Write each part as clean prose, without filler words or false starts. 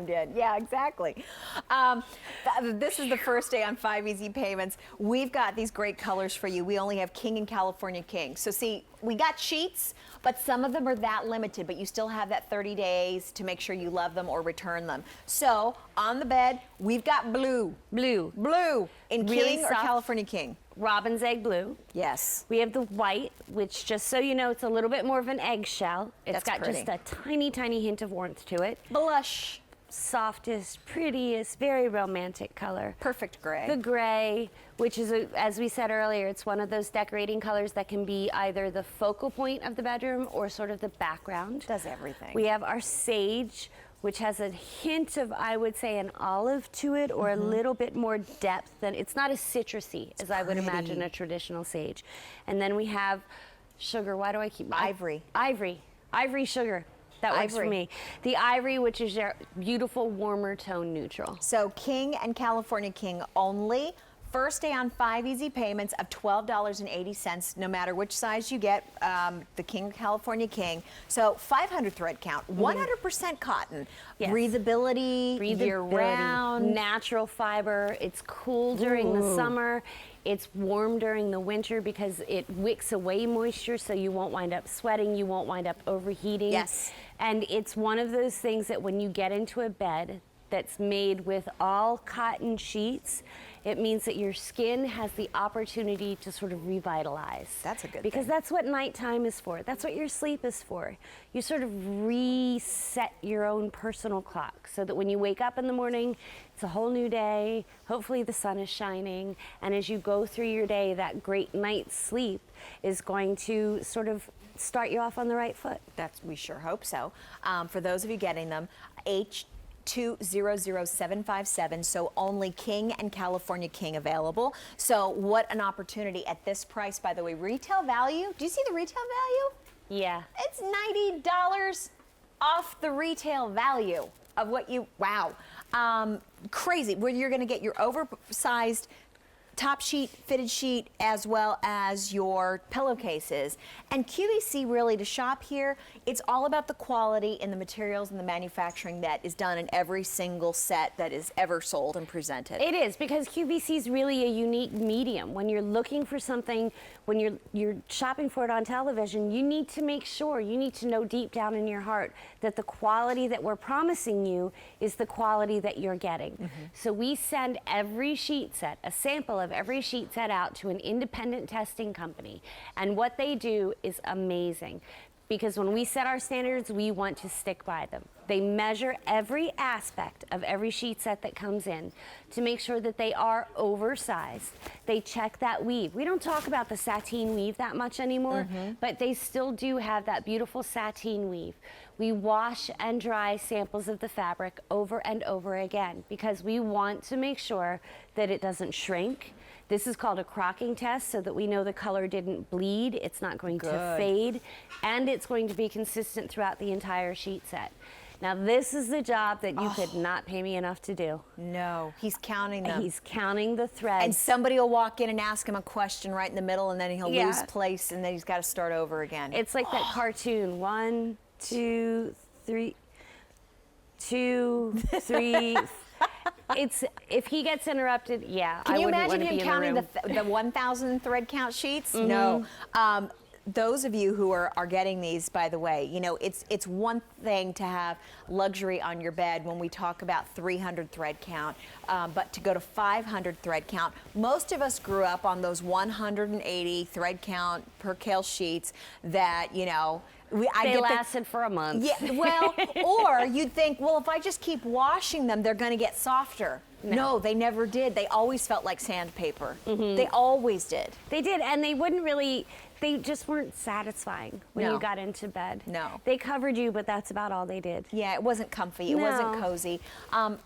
chimed in. Yeah, exactly. This is the first day on 5 easy payments. We've got these great colors for you. We only have King and California King. So see, we got sheets, but some of them are that limited, but you still have that 30 days to make sure you love them or return them. So on the bed, we've got blue. Blue in Really King or soft. California King. Robin's egg blue. Yes. We have the white, which, just so you know, it's a little bit more of an eggshell. It's That's got pretty. just a tiny, tiny hint of warmth to it. Blush. Softest, prettiest, very romantic color. Perfect gray. The gray, which is, as we said earlier, it's one of those decorating colors that can be either the focal point of the bedroom or sort of the background. Does everything. We have our sage, which has a hint of, I would say, an olive to it, or a little bit more depth than, it's not as citrusy as I would imagine a traditional sage. And then we have sugar. Why do I keep Ivory. Ivory sugar. That works for Ivory. me. The ivory, which is your beautiful warmer tone neutral. So King and California King only. First day on 5 easy payments of $12.80, no matter which size you get, the King California King. So 500 thread count, 100% cotton, Yes. breathability, year-round. Natural fiber. It's cool during the summer. It's warm during the winter because it wicks away moisture, so you won't wind up sweating, you won't wind up overheating. Yes. And it's one of those things that when you get into a bed that's made with all cotton sheets, it means that your skin has the opportunity to sort of revitalize. That's a good Because thing. that's what nighttime is for. That's what your sleep is for. You sort of reset your own personal clock so that when you wake up in the morning, it's a whole new day. Hopefully the sun is shining. And as you go through your day, that great night's sleep is going to sort of start you off on the right foot. We sure hope so. For those of you getting them, H200757, so only King and California King available. So what an opportunity at this price, by the way. Retail value, do you see the retail value? Yeah. It's $90 off the retail value of what you, wow. Crazy, where you're gonna get your oversized top sheet, fitted sheet, as well as your pillowcases. And QVC, really, to shop here, it's all about the quality and the materials and the manufacturing that is done in every single set that is ever sold and presented. It is, because QVC is really a unique medium. When you're looking for something, when you're shopping for it on television, you need to make sure, you need to know deep down in your heart that the quality that we're promising you is the quality that you're getting. So we send every sheet set, a sample of every sheet set, out to an independent testing company. And what they do is amazing. Because when we set our standards, we want to stick by them. They measure every aspect of every sheet set that comes in to make sure that they are oversized. They check that weave. We don't talk about the sateen weave that much anymore, but they still do have that beautiful sateen weave. We wash and dry samples of the fabric over and over again because we want to make sure that it doesn't shrink. This is called a crocking test so that we know the color didn't bleed, it's not going to fade, and it's going to be consistent throughout the entire sheet set. Now this is the job that you could not pay me enough to do. No, he's counting them. He's counting the threads. And somebody will walk in and ask him a question right in the middle, and then he'll lose place, and then he's got to start over again. It's like that cartoon, 1, 2, 3, 2, 3. It's, if he gets interrupted, yeah, Can I you wouldn't imagine want to him be counting in the room. the 1,000 thread count sheets? No. Those of you who are getting these, by the way, you know, it's one thing to have luxury on your bed when we talk about 300 thread count, but to go to 500 thread count, most of us grew up on those 180 thread count percale sheets that, you know, they lasted for a month. Yeah, well, or you'd think, well, if I just keep washing them, they're going to get softer. No, they never did. They always felt like sandpaper. They always did. They did, and they wouldn't really, they just weren't satisfying when you got into bed. No. They covered you, but that's about all they did. Yeah, it wasn't comfy. It wasn't cozy.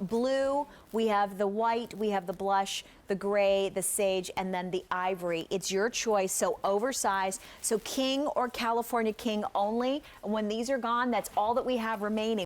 Blue, we have the white, we have the blush, the gray, the sage, and then the ivory. It's your choice, so oversized. So King or California King only. When these are gone, that's all that we have remaining.